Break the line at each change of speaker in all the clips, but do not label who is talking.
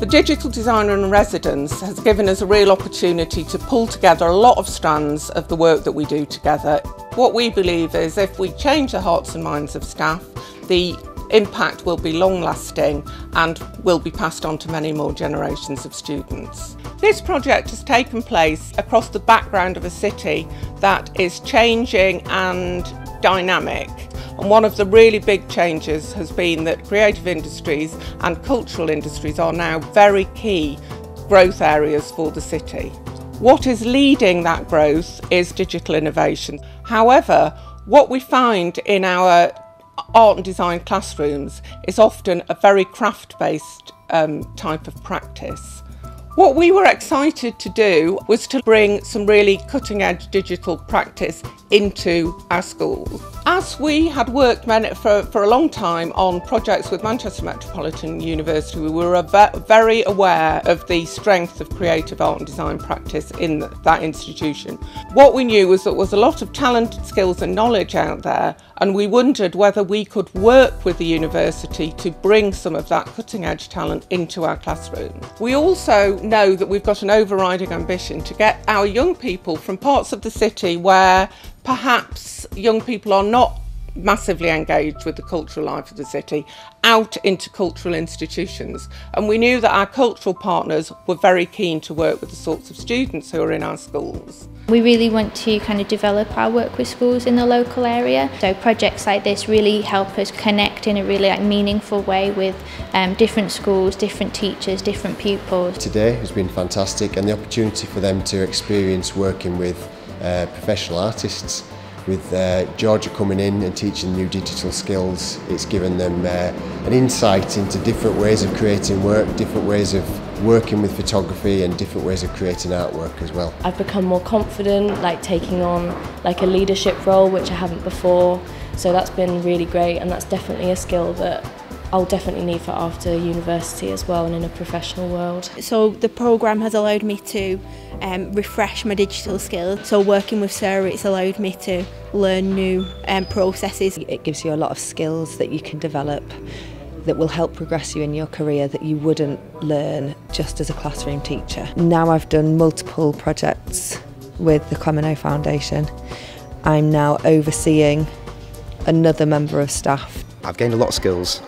The digital designer in residence has given us a real opportunity to pull together a lot of strands of the work that we do together. What we believe is if we change the hearts and minds of staff, the impact will be long-lasting and will be passed on to many more generations of students. This project has taken place across the background of a city that is changing and dynamic. And one of the really big changes has been that creative industries and cultural industries are now very key growth areas for the city. What is leading that growth is digital innovation. However, what we find in our art and design classrooms is often a very craft-based type of practice. What we were excited to do was to bring some really cutting-edge digital practice into our schools. As we had worked for a long time on projects with Manchester Metropolitan University, we were very aware of the strength of creative art and design practice in that institution. What we knew was that there was a lot of talented skills and knowledge out there, and we wondered whether we could work with the university to bring some of that cutting-edge talent into our classrooms. We also know that we've got an overriding ambition to get our young people from parts of the city where perhaps young people are not massively engaged with the cultural life of the city out into cultural institutions, and we knew that our cultural partners were very keen to work with the sorts of students who are in our schools.
We really want to kind of develop our work with schools in the local area, so projects like this really help us connect in a really meaningful way with different schools, different teachers, different pupils.
Today has been fantastic, and the opportunity for them to experience working with professional artists, with Georgia coming in and teaching new digital skills. It's given them an insight into different ways of creating work, different ways of working with photography and different ways of creating artwork as well.
I've become more confident, taking on a leadership role, which I haven't before, so that's been really great, and that's definitely a skill that I'll definitely need for after university as well and in a professional world.
So the programme has allowed me to refresh my digital skills. So working with Sarah, it's allowed me to learn new processes.
It gives you a lot of skills that you can develop that will help progress you in your career that you wouldn't learn just as a classroom teacher. Now I've done multiple projects with the Clemeno Foundation. I'm now overseeing another member of staff.
I've gained a lot of skills.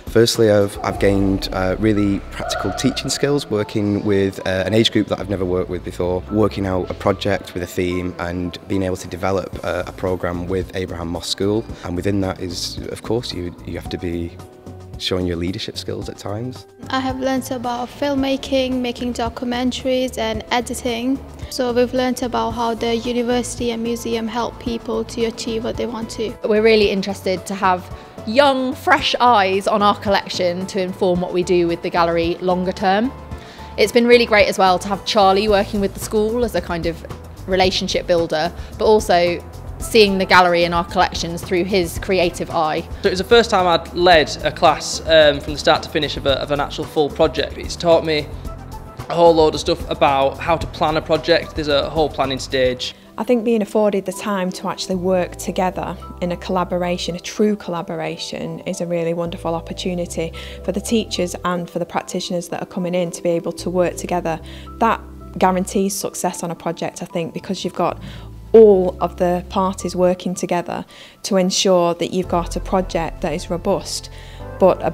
Firstly, I've gained really practical teaching skills, working with an age group that I've never worked with before, working out a project with a theme and being able to develop a programme with Abraham Moss School. And within that is, of course, you have to be showing your leadership skills at times.
I have learnt about filmmaking, making documentaries and editing. So we've learnt about how the university and museum help people to achieve what they want to.
We're really interested to have young, fresh eyes on our collection to inform what we do with the gallery longer term. It's been really great as well to have Charlie working with the school as a kind of relationship builder, but also seeing the gallery in our collections through his creative eye.
So it was the first time I'd led a class from the start to finish of an actual full project. It's taught me a whole load of stuff about how to plan a project. There's a whole planning stage.
I think being afforded the time to actually work together in a collaboration, a true collaboration, is a really wonderful opportunity for the teachers and for the practitioners that are coming in to be able to work together. That guarantees success on a project, I think, because you've got all of the parties working together to ensure that you've got a project that is robust, but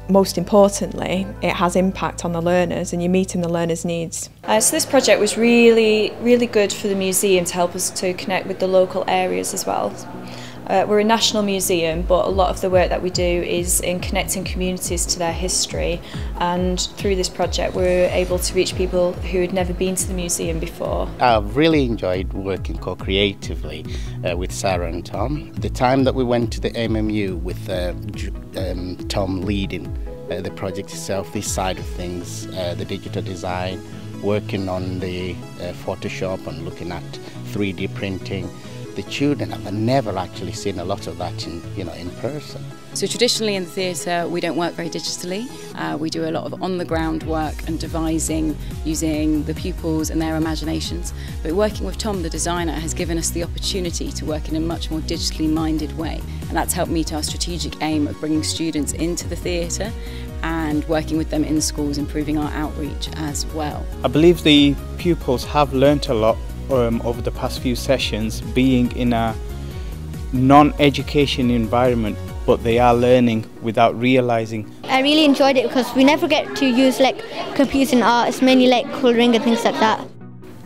most importantly, it has impact on the learners and you're meeting the learners' needs.
So this project was really good for the museum to help us to connect with the local areas as well. We're a national museum, but a lot of the work that we do is in connecting communities to their history, and through this project we were able to reach people who had never been to the museum before.
I've really enjoyed working co-creatively with Sarah and Tom. The time that we went to the MMU with Tom leading the project itself, this side of things, the digital design, working on the Photoshop and looking at 3D printing. The children have never actually seen a lot of that in person.
So traditionally in the theatre we don't work very digitally. We do a lot of on-the-ground work and devising using the pupils and their imaginations. But working with Tom, the designer, has given us the opportunity to work in a much more digitally minded way. And that's helped meet our strategic aim of bringing students into the theatre, and working with them in schools, improving our outreach as well.
I believe the pupils have learnt a lot over the past few sessions, being in a non-education environment, but they are learning without realising.
I really enjoyed it because we never get to use like computers and art, it's mainly like colouring and things like that.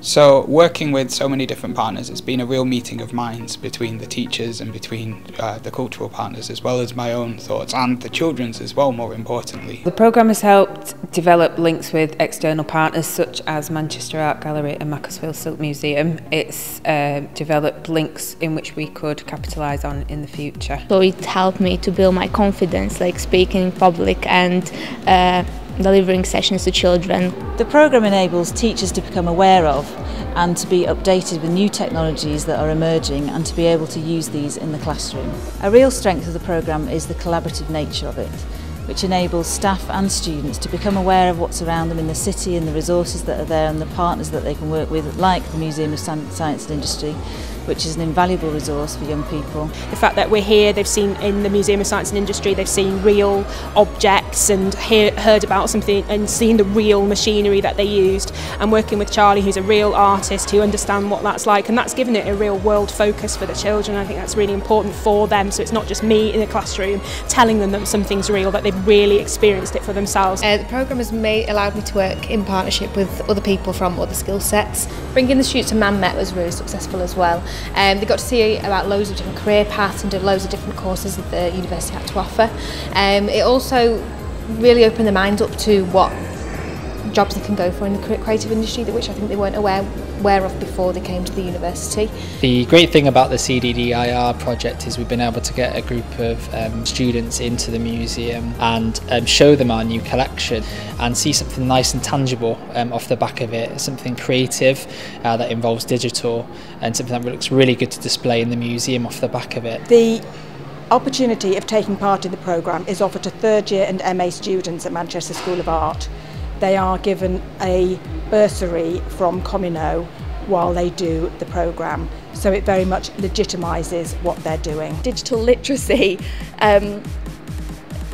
So working with so many different partners, it's been a real meeting of minds between the teachers and between the cultural partners, as well as my own thoughts and the children's as well, more importantly.
The programme has helped develop links with external partners such as Manchester Art Gallery and Macclesfield Silk Museum. It's developed links in which we could capitalise on in the future.
So it helped me to build my confidence, like speaking in public and delivering sessions to children.
The programme enables teachers to become aware of and to be updated with new technologies that are emerging and to be able to use these in the classroom. A real strength of the programme is the collaborative nature of it, which enables staff and students to become aware of what's around them in the city and the resources that are there and the partners that they can work with, like the Museum of Science and Industry, which is an invaluable resource for young people.
The fact that we're here, they've seen in the Museum of Science and Industry, they've seen real objects and heard about something and seen the real machinery that they used, and working with Charlie, who's a real artist who understands what that's like, and that's given it a real world focus for the children. I think that's really important for them, so it's not just me in the classroom telling them that something's real, that they've really experienced it for themselves.
The programme has allowed me to work in partnership with other people from other skill sets. Bringing the students to ManMet was really successful as well. They got to see about loads of different career paths and did loads of different courses that the university had to offer. It also really opened their minds up to what jobs they can go for in the creative industry, which I think they weren't aware of before they came to the university.
The great thing about the CDDIR project is we've been able to get a group of students into the museum and show them our new collection and see something nice and tangible off the back of it, something creative that involves digital and something that looks really good to display in the museum off the back of it.
The opportunity of taking part in the programme is offered to third year and MA students at Manchester School of Art. They are given a bursary from Comino while they do the programme, so it very much legitimises what they're doing.
Digital literacy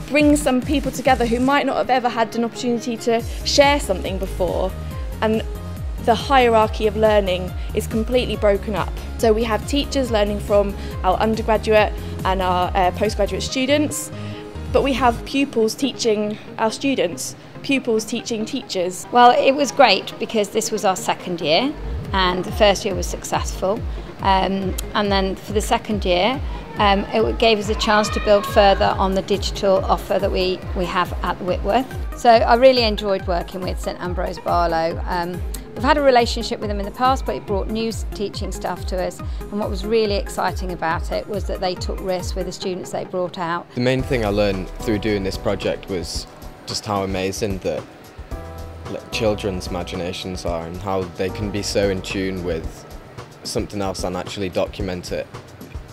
brings some people together who might not have ever had an opportunity to share something before, and the hierarchy of learning is completely broken up. So we have teachers learning from our undergraduate and our postgraduate students, but we have pupils teaching our students, pupils teaching teachers.
Well, it was great because this was our second year and the first year was successful, and then for the second year it gave us a chance to build further on the digital offer that we have at Whitworth. So I really enjoyed working with St Ambrose Barlow. We've had a relationship with them in the past, but it brought new teaching staff to us, and what was really exciting about it was that they took risks with the students they brought out.
The main thing I learned through doing this project was just how amazing that children's imaginations are and how they can be so in tune with something else and actually document it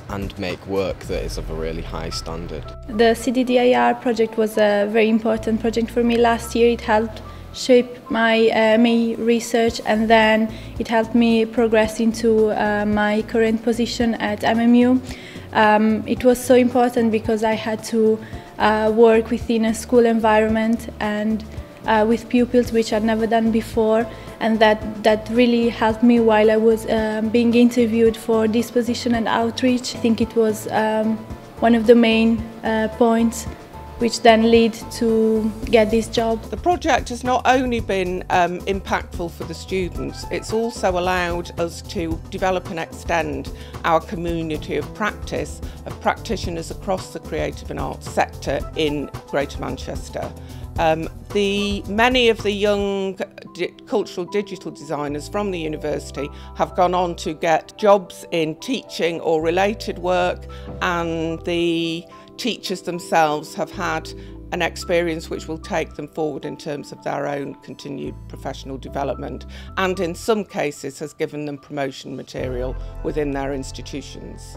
and make work that is of a really high standard.
The CDDIR project was a very important project for me last year. It helped shape my research, and then it helped me progress into my current position at MMU. It was so important because I had to work within a school environment and with pupils, which I'd never done before, and that really helped me while I was being interviewed for this position and outreach. I think it was one of the main points which then lead to get this job.
The project has not only been impactful for the students, it's also allowed us to develop and extend our community of practice of practitioners across the creative and arts sector in Greater Manchester. Many of the young cultural digital designers from the university have gone on to get jobs in teaching or related work, and the teachers themselves have had an experience which will take them forward in terms of their own continued professional development, and in some cases has given them promotion material within their institutions.